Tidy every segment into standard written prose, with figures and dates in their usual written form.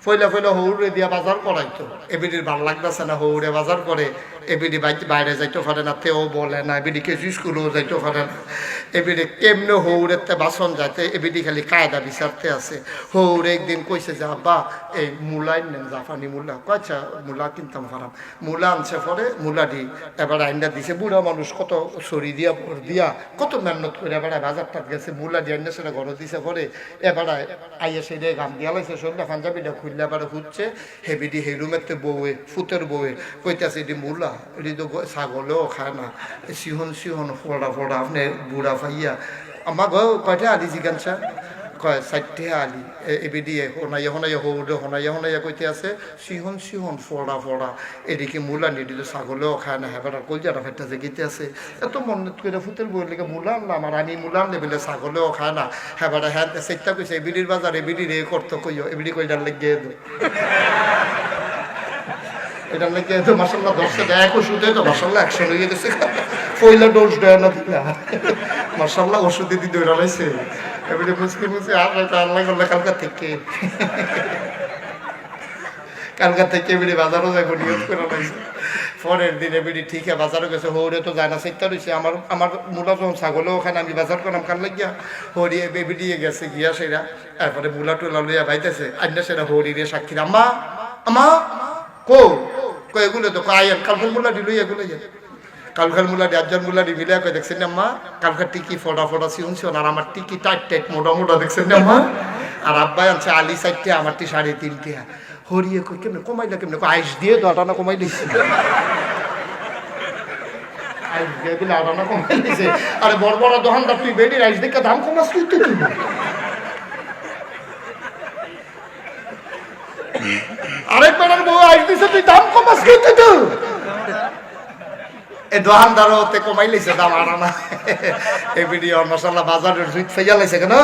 ফইলা ফইলা হৌরে দিয়া বাজার করাইতো এবিডির ভাল লাগতেছে না হৌরে বাজার করে এবিডি বাইরে যাইতে পারে না তেও বলে না এবিডি কেজি স্কুলেও যাইতে পারে না এবিডি কেমনে হৌরেতে বাসন যাইতে এবিডি খালি কায়দা বিচারতে আছে হৌরে একদিন কইছে যে আব্বা এই মূলাই নেন জাফানি মূলা কয়ছা মূলা কিনতাম পারাম মূলা আনছে পরে মূলাটি এবার আইনটা দিছে বুড়া মানুষ কত সরি দিয়া পর দিয়া কত মেহনত করে এবার বাজারটা গেছে মূলা দিয়ে আইনে সেটা ঘরে দিছে পরে এবার আইয়া সেই গাম দিয়া লাইছে সন্ধ্যা পাঞ্জাবিটা খুললে এবার খুঁজছে হেবিডি হে রুমেতে বউয়ে ফুতের বউয়ে কইতাছে এটি মূলা এটি তো ছাগলেও খায় না সিহন সিহন ফোড়া ফোড়া আপনি বুড়া ফাইয়া আমার গো কয়টা আলি জিজ্ঞাসা কয় 60 আলি এবিডি হোনাইয়া হোনাইয়া হৌরে হোনাইয়া হোনাইয়া কইতে আছে সিহন সিহন ফোড়া ফোড়া এদিকে মূলা নিয়ে দিল ছাগলেও খায় না হেবার কলজাটা ফেটটা জেগিতে আছে এত মনত করে ফুতের বই লেগে মূলা আনলাম আর আমি মূলা আনলে বলে ছাগলেও খায় না হেবার হ্যাঁ সেটা কইছে এবিডির বাজার এবিডি রে করতো কইও এবিডি কইটার লেগে এটা লেগে তো মাসাল্লাহ 10 দেয় ওষুধে তো মাসাল্লাহ 100 হয়ে গেছে পয়লা ডোজ দেয় না দিলা মাসাল্লাহ ওষুধে দিয়ে দৌড়া লাইছে এবারে মুসকে মুসকে আর আল্লাহ করলে কালকা থেকে এবারে বাজারও যাই নিয়োগ করে লাইছে পরের দিন এবারে ঠিক আছে বাজারও গেছে হৌরে তো যায় না সেটা রয়েছে আমার মূলা যখন ছাগলেও ওখানে আমি বাজার করলাম কান লাগিয়া হরিয়ে বেবিডিয়ে গেছে গিয়া সেরা তারপরে মূলা টুলা লইয়া বাইতেছে আন্না সেরা হরিরে সাক্ষী আম্মা আমা কো এগুলো তো আয়েন কালখাল মূলা দিল এগুলো কালখাল মুলা ডাজন মুলা মিলে কই দেখছেন না আম্মা কালখার টিকি ফোড়া ফোড়া সিউন সিউন আর আমার টিকি টাইট টাইট মোটা মোটা দেখছেন না আম্মা আর আব্বাই আনছে আলি 4টে আমারটি 3.5 হরিয়ে কই কেমনে কমাইলা কেমনে আইস দিয়ে দাঁড়ানা কমাই দিছে আইস দিয়ে দিলে দাঁড়ানা কমাই দিছে আরে বড় বড় দোকানদার তুই বেডি আইস দেখে দাম কমাস তুই তুই আরেকবার বউ আইস দিছে তুই দাম কমাস তুই তুই এই দোকানদারও তে কমাই লাইছে দাম আর না এই ভিডিও মাশাআল্লাহ বাজারের জুত ফেয়া লাইছে কেন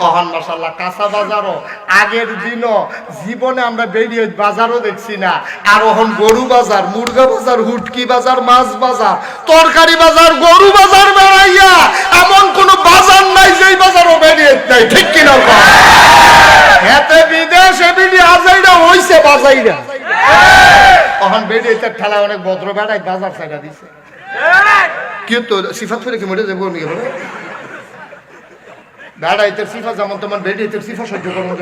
ওহান মাশাআল্লাহ কাঁচা বাজারও আগের দিনও জীবনে আমরা বেরিয়ে বাজারও দেখছি না আর ওহন গরু বাজার মুরগা বাজার হুটকি বাজার মাছ বাজার তরকারি বাজার গরু বাজার বেড়াইয়া এমন কোন বাজার নাই যেই বাজারও বেরিয়ে নাই ঠিক কি না এতে বিদেশে ভিডিও আজাইরা হইছে বাজাইরা ওখান বেরিয়েছে ঠেলা অনেক ভদ্র বেড়ায় বাজার সাইডা দিছে কি তো সিফাত ফেলে কি মরে যাবো আমি বেড়াইতে সিফা যেমন তোমার বেরিয়েছে সিফা সহ্য করবো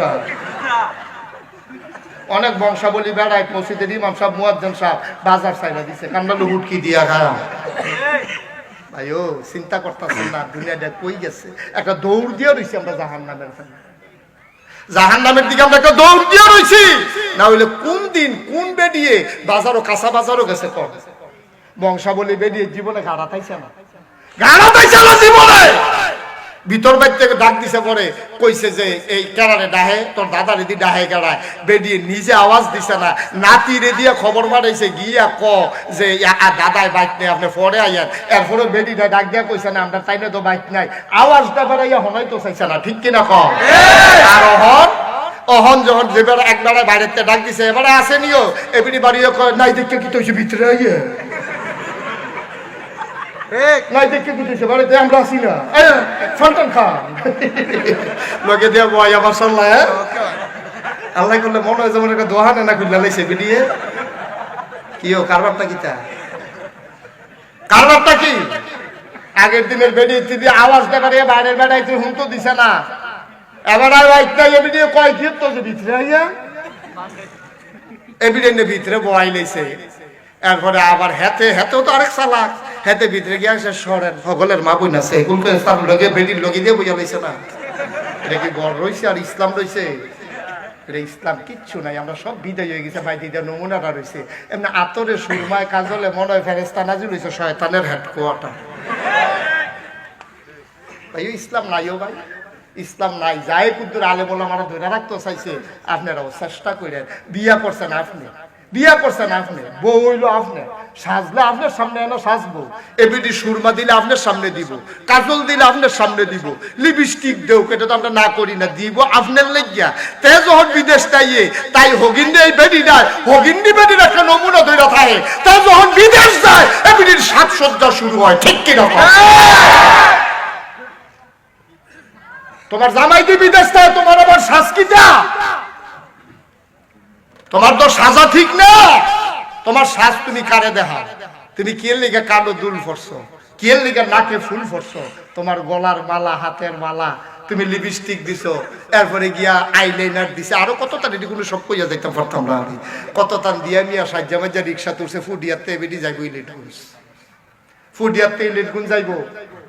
অনেক বংশাবলী বেড়ায় মসজিদের ইমাম সাহেব মুয়াজ্জিন সাহেব বাজার সাইডা দিছে কান্নালু হুটকি দিয়া খায় ভাইও চিন্তা করতেছেন না দুনিয়াটা কই গেছে একটা দৌড় দিয়ে রয়েছে আমরা জাহান্নামের জাহান্নামের দিকে আমরা একটা দৌড় দিয়ে রয়েছি না হইলে কোন দিন কোন বেডিয়ে বাজারও কাঁচা বাজারও গেছে কর বংশাবলী বেডিয়ে জীবনে গাড়াতাইছে না জীবনে ভিতর বাইর থেকে ডাক দিছে পরে কইছে যে এই কেড়ারে ডাহে তোর দাদা রেদি ডাহে কেড়ায় বেডিয়ে নিজে আওয়াজ দিছে না নাতি রেদিয়া খবর মারাইছে গিয়া ক যে দাদায় বাইক নেই আপনি পরে আইয়ান এরপরে বেডিটা ডাক দিয়া কইছে না আমরা তাইলে তো বাইক নাই আওয়াজটা বেড়াইয়া হনাই তো চাইছে না ঠিক কিনা ক আর অহন যখন যেবার একবারে বাইরেতে ডাক দিছে এবারে আসেনিও এবিনি বাড়িও নাই দেখে কি তো ভিতরে আইয়ে নাই দেখে কি তো বাড়িতে আমরা আসি না ফান্টান খান লগে দিয়া বয় আবার সাল্লাহ আল্লাহ করলে মনে হয় যেমন একটা দোহানে না খুললা লাইছে বিডিয়ে কি ও কারবারটা কিতা কারবারটা কি আগের দিনের বেডি ইত্যাদি আওয়াজটা বাড়িয়ে বাইরের বেড়াইতে হুমতো দিছে না এবার আর বাইকটাই এবিডি কয় কি তো যে ভিতরে আইয়া এবিডেন্টে ভিতরে বয় লাইছে এরপরে আবার হেতেও তো আরেক চালাক হেতে ভিতরে গিয়ে আসে সরেন সকলের মা বোন আছে এগুলোকে তার লগে বেডির লগে দিয়ে বুঝা লাইছে না এটা কি গড় রয়েছে আর ইসলাম রয়েছে এটা ইসলাম কিচ্ছু নাই আমরা সব বিদায় হয়ে গেছে ভাই দিদা নমুনাটা রয়েছে এমনি আতরে সুরমায় কাজলে মনে হয় ফেরেস্তা নাজিল হয়েছে শয়তানের হেডকোয়ার্টার ভাই ইসলাম নাইও ভাই ইসলাম নাই যাই কুদ্দুর আলেম ওলামারা ধরে রাখতে চাইছে আপনারাও চেষ্টা করেন বিয়া করছেন আপনি বউ হইলো আপনি সাজলে আপনার সামনে এনে সাজবো এবিডি সুরমা দিলে আপনার সামনে দিব কাজল দিলে আপনার সামনে দিব লিপস্টিক দেও এটা তো আমরা না করি না দিব আপনার লেগিয়া তে যখন বিদেশ তাই হগিন্ডি এই বেডি নাই হগিন্ডি বেডির একটা নমুনা ধরে থাকে তে যখন বিদেশ যায় এবিডির সাজসজ্জা শুরু হয় ঠিক কিরকম তোমার জামাই দি বিদেশ থাকে তোমার আবার সাজকিটা তোমার তো সাজা ঠিক না। তোমার শ্বাস তুমি কারে দেখা, তুমি কে লিগে কালো দুল ফরছো, কে লিগে নাকে ফুল ফরছো, তোমার গলার মালা, হাতের মালা, তুমি লিপস্টিক দিছো, এরপরে গিয়া আইলাইনার দিছে, আরো কত তার এগুলো সব কইয়া যাইতাম পারতাম না আমি। কত তান দিয়া মিয়া সাজ্জা মাজ্জা রিক্সা তুলছে, ফুডিয়াতে এবিডি যাইব ইলেটগুঞ্জ, ফুডিয়াতে ইলেটগুঞ্জ যাইব,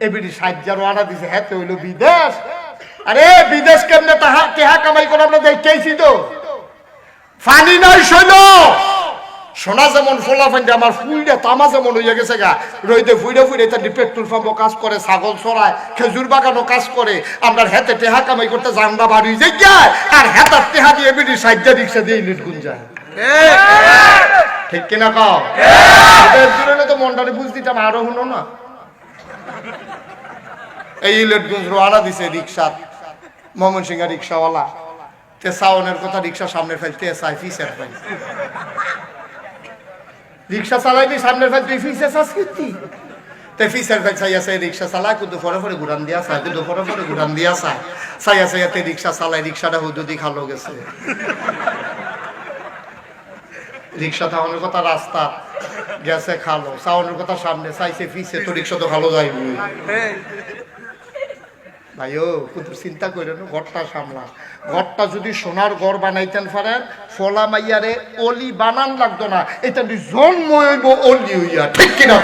এবিডি সাজ্জারও আনা দিছে, হেতে হইলো বিদেশ। আরে বিদেশ কেমনে তাহা কেহা কামাই করে আমরা দেখেছি তো, ফানি নাই শৈল সোনা যেমন ফোলা ফান্ডে আমার ফুইটা তামা যেমন হইয়া গেছে গা, রইতে ফুইরে ফুইরে তার পেট্রোল পাম্পও কাজ করে, ছাগল চড়ায়, খেজুর বাগানও কাজ করে, আমরা হেতে টেহা কামাই করতে জানবা বাড়ি যাই যায়, আর হেতার টেহা দিয়ে বিডি সাইডা রিক্সা দিয়ে ইলিট গুন যায়। ঠিক কিনা কও? তো মনটারে বুঝ দিতাম, আরো শুনো না, এই ইলিটগঞ্জ রোয়ানা দিছে রিক্সা, ময়মনসিংহ রিক্সাওয়ালা তে সাউনের কথা রিক্সা সামনে ফেলতে চাই, ফিসের ফেল রিক্সা চালাইবি সামনের ফেল, তুই ফিসে চাস কীর্তি, তে ফিসের ফেল চাই আছে রিক্সা চালায়, কিন্তু ফরে ফরে ঘুরান দিয়া চায়, কিন্তু ফরে ফরে ঘুরান দিয়া চায়, চাই আছে এতে রিক্সা চালায়, রিক্সাটা হুদুদি খালো গেছে, রিক্সা থামানোর কথা রাস্তা গেছে খালো, সাউনের কথা সামনে চাইছে ফিসে, তো রিক্সা তো খালো যাইব। ভাইও কিন্তু চিন্তা করে না, ঘরটা সামলা, ঘরটা যদি সোনার ঘর বানাইতেন পারেন, ফলা মাইয়ারে অলি বানান লাগতো না, এটা জন্ম হইব অলি হইয়া। ঠিক কিনা?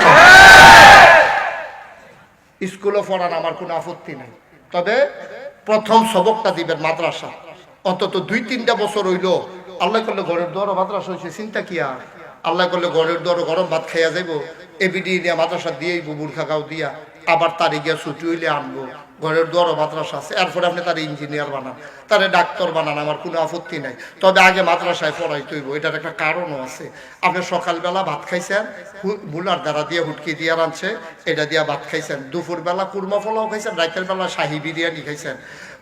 স্কুলে পড়ান আমার কোনো আপত্তি নেই, তবে প্রথম সবকটা দিবেন মাদ্রাসা, অন্তত 2-3টা বছর হইল। আল্লাহ করলে ঘরের দোয়ারও মাদ্রাসা হয়েছে, চিন্তা কি আর, আল্লাহ করলে ঘরের দোয়ারও গরম ভাত খাইয়া যাইব, এবিডি নিয়ে মাদ্রাসা দিয়েই বুবুর খাগাও দিয়া, আবার তারে গিয়া ছুটি হইলে আনবো, ঘরের দোয়ারও মাদ্রাসা আছে, এরপরে আপনি তার ইঞ্জিনিয়ার বানান, তারে ডাক্তার বানান, আমার কোনো আপত্তি নাই, তবে আগে মাদ্রাসায় পড়াইতে হইব। এটার একটা কারণও আছে, আপনি সকালবেলা ভাত খাইছেন, বুলার দ্বারা দিয়ে হুটকি দিয়ে রাঁধছে, এটা দিয়া ভাত খাইছেন, দুপুরবেলা কুরমা পোলাও খাইছেন, রাতের বেলা শাহি বিরিয়ানি খাইছেন,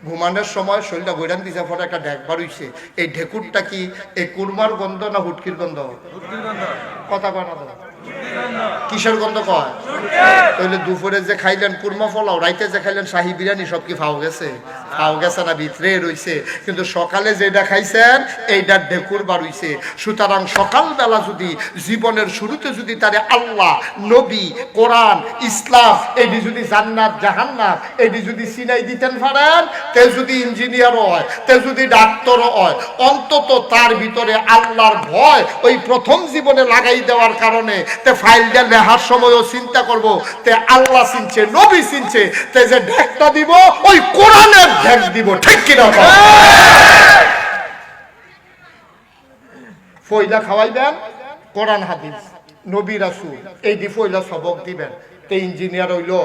ঘুমানোর সময় শরীরটা বৈরান দিছে, পরে একটা ঢেকবার হইছে, এই ঢেকুরটা কি এই কুরমার গন্ধ না হুটকির গন্ধ? কথা কয় না তো, কিসের গন্ধ কয়? তাহলে দুপুরে যে খাইলেন কুরমা পোলাও, রাইতে যে খাইলেন শাহি বিরিয়ানি, সব কি ফাও গেছে? ফাও গেছে না, ভিতরে রইছে, কিন্তু সকালে যেটা খাইছেন এইটার ঢেকুর বার হইছে। সুতরাং সকালবেলা যদি জীবনের শুরুতে যদি তারে আল্লাহ, নবী, কোরআন, ইসলাম, এটি যদি জান্নাত জাহান্নাম এটি যদি চিনাই দিতেন পারেন, তে যদি ইঞ্জিনিয়ারও হয়, তে যদি ডাক্তারও হয়, অন্তত তার ভিতরে আল্লাহর ভয় ওই প্রথম জীবনে লাগাই দেওয়ার কারণে তে ফাইলটা লেখার সময়ও চিন্তা করব, তে আল্লাহ চিনছে, নবী চিনছে, তে যে ঢেকটা দিব ওই কোরআনের ঢেক দিব। ঠিক কিনা? ফয়লা খাওয়াইবেন কোরআন হাদিস, নবী রাসূল, এই দি ফয়লা সবক দিবেন। তে ইঞ্জিনিয়ার হইলো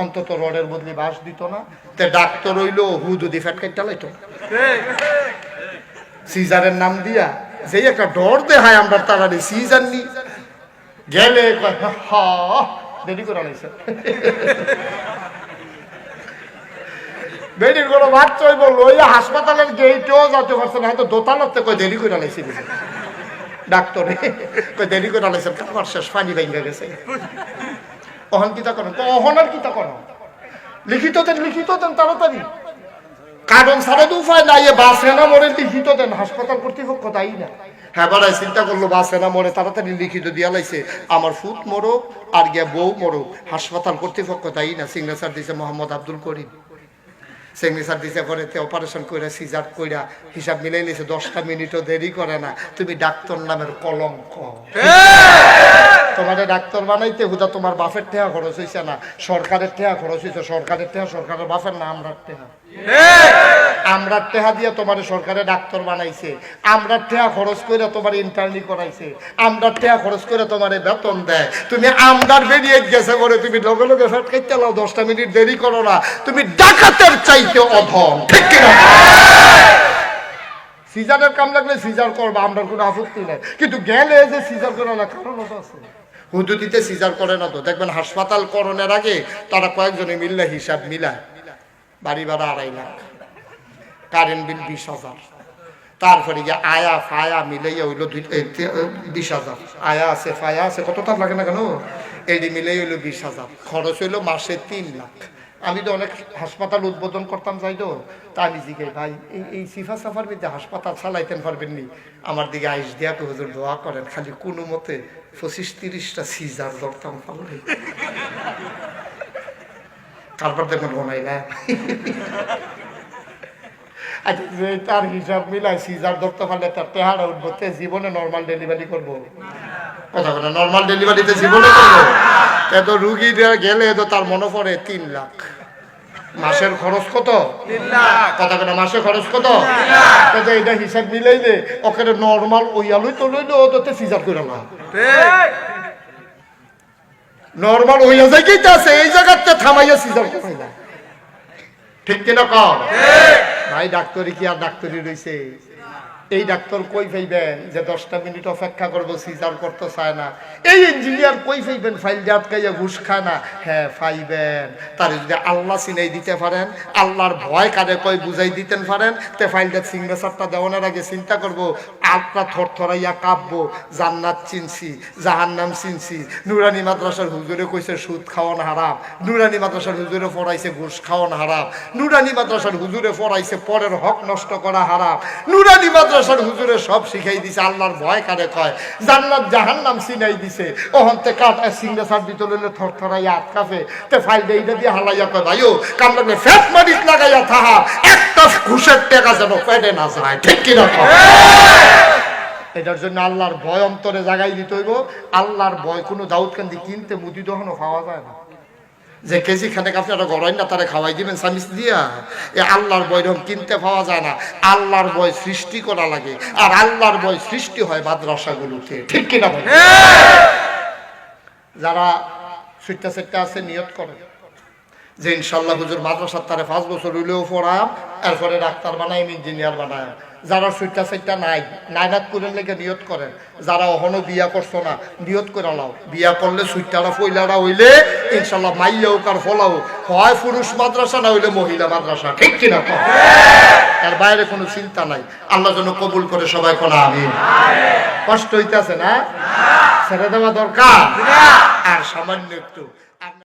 অন্তত রডের বদলে বাঁশ দিত না, তে ডাক্তার হইলো হুদুদি ফ্যাট কাইটা লাইতো, সিজারের নাম দিয়া যে একটা ডর দেখায় আমরা তাড়াতাড়ি সিজার নি গেলে দেরি করে আনাইছে, বেডির কোনো বাচ্চাই বললো ওই হাসপাতালের গেটেও যেতে পারছে না, হয়তো দোতলাতে কই দেরি করে আনাইছে, ডাক্তারে কই দেরি করে আনাইছে, তোমার শেষ পানি ভেঙে গেছে, অহন কিতা করেন, অহন আর কিতা করেন, লিখিত দেন তাড়াতাড়ি, কারণ সারা তো উপায় নাই, বাসে না মরে লিখিত দেন, হাসপাতাল কর্তৃপক্ষ তাই না। হ্যাঁ বারাই চিন্তা করলো বাসে না মরে, তাড়াতাড়ি লিখিত দিয়া লাইছে, আমার ফুট মরুক আর গিয়া বউ মরুক, হাসপাতাল কর্তৃপক্ষ তাই না। সিগনেচার দিছে মোহাম্মদ আব্দুল করিম, সিগনেচার দিছে, পরে অপারেশন কইরা সিজার কইরা হিসাব মিলাই নিছে, 10টা মিনিটও দেরি করে না। তুমি ডাক্তার নামের কলঙ্ক, তোমার ডাক্তার বানাইতে হুদা তোমার বাপের টেহা খরচ হয়েছে না, সরকারের টেহা খরচ হয়েছে, সরকারের টেহা সরকারের বাপের না, আমরার টেহা, আমরার টেহা দিয়ে তোমার সরকারে ডাক্তার বানাইছে, আমরার টেহা খরচ করে তোমার ইন্টার্নি করাইছে, আমরার টেহা খরচ করে তোমার বেতন দেয়। তুমি আমদার বেরিয়ে গেছে বলে তুমি লগে লগে ফ্যাট খাইতে লাও, 10টা মিনিট দেরি করো না, তুমি ডাকাতের চাইতে অধম। ঠিক কিনা? সিজারের কাম লাগলে সিজার করবা, আমরার কোনো আপত্তি নেই, কিন্তু গেলে যে সিজার করে না, কারণ আছে, হুদুদিতে সিজার করে না তো। দেখবেন হাসপাতাল করণের আগে তারা কয়েকজনে মিললে হিসাব মিলায়, বাড়ি ভাড়া 2.5 লাখ, কারেন্ট বিল 20,000, তারপরে গিয়ে আয়া ফায়া মিলাইয়া হইলো 20,000, আয়া আছে ফায়া আছে, কত তার লাগে না কেন, এটি মিলাই হইলো 20,000, খরচ হইলো মাসে 3 লাখ। আমি তো অনেক হাসপাতাল উদ্বোধন করতাম যাই তো, তা আমি জিজ্ঞাই ভাই এই সিফা সাফার মধ্যে হাসপাতাল চালাইতেন পারবেন নি? আমার দিকে আইস দিয়া তো হুজুর দোয়া করেন খালি কোনো মতে 25-30টা সিজার ধরতাম পারলে। তারপর দেখুন বনাই না আচ্ছা, যে তার হিসাব মিলাই সিজার ধরতে পারলে তার টেহারা উঠবো, জীবনে নর্মাল ডেলিভারি করবো? কথা বলে নর্মাল ডেলিভারিতে জীবনে করবো? এত রুগী গেলে তো তার মনে পড়ে 3 লাখ। মাসের খরচ কত? 3 লাখ। কথা বলে মাসের খরচ কত? 3 লাখ। এটা হিসাব মিলাইলে ওকে নর্মাল ওইয়ালই তো লইলে ও তো সিজার করে না, নর্মাল হইয়া যায় কি আছে এই জায়গাতে থামাইয়া সিজার করে না। ঠিক কিনা কম? ভাই ডাক্তারি কি আর ডাক্তারি রয়েছে? এই ডাক্তার কই পাইবেন যে 10টা মিনিট অপেক্ষা করবো, সিজার করতে চায় না? এই ইঞ্জিনিয়ার কই পাইবেন ফাইল দিয়ে আটকাইয়া ঘুষ খায় না? হ্যাঁ পাইবেন। তার যদি আল্লাহ চিনাই দিতে পারেন, আল্লাহর ভয় কারে কই বুঝাই দিতেন পারেন, তে ফাইলটা সিগনেচারটা দেওয়ানোর আগে চিন্তা করবো, আত্মা থরথরাইয়া কাঁপবো, জান্নাত চিনছি, জাহান্নাম চিনছি। নুরানি মাদ্রাসার হুজুরে কইছে সুদ খাওয়ান হারাম, নুরানি মাদ্রাসার হুজুরে পড়াইছে ঘুষ খাওয়ান হারাম, নুরানি মাদ্রাসার হুজুরে পড়াইছে পরের হক নষ্ট করা হারাম, নুরানি মাদ্রাসার হুজুরে সব শিখাই দিছে আল্লাহর ভয় কারে কয়, জান্নাত জাহান্নাম চিনাই দিছে। ওহন্তে কাটা সিগনেচার দিতে লইলে থরথরাইয়া আটকাফে, তে ফাইলটা এইটা দিয়ে হালাইয়া কয় ভাইও কাম লাগলে ফ্যাট মারিস লাগাইয়া থাহা, একটা ঘুষের টাকা যেন পেটে না যায়। ঠিক কিনা? এটার জন্য আল্লাহর ভয় অন্তরে জাগাই দিতে হইব। আল্লাহর ভয় কোনো দাউদ কান্দি কিনতে মুদি দহনও পাওয়া যায় না, যে কেজি খানেক আপনারা গড়াই না তারা খাওয়াই দিবেন সামিস দিয়া। এ আল্লাহর ভয় রকম কিনতে পাওয়া যায় না, আল্লাহর ভয় সৃষ্টি করা লাগে। আর আল্লাহর ভয় সৃষ্টি হয় মাদ্রাসাগুলোতে। ঠিক কিনা ভাই? যারা সুইটটা সেটটা আছে নিয়ত করে যে ইনশাল্লাহ হুজুর মাদ্রাসার তারে 5 বছর হইলেও পড়াম, এরপরে ডাক্তার বানাই, ইঞ্জিনিয়ার বানায়। যারা সুইটটা সেটটা নাই, নাইনাত করে লেগে নিয়ত করেন। যারা অহনো বিয়া করছো না, নিয়ত করে লাও, বিয়া করলে সুইটটারা ফইলারা হইলে ইনশাল্লাহ মাইয়া হোক আর ফলাও, হয় পুরুষ মাদ্রাসা না হইলে মহিলা মাদ্রাসা। ঠিক কিনা? এর বাইরে কোনো চিন্তা নাই। আল্লাহ যেন কবুল করে সবাই কোন আমিন। কষ্ট হইতেছে না? ছেড়ে দেওয়া দরকার আর সামান্য একটু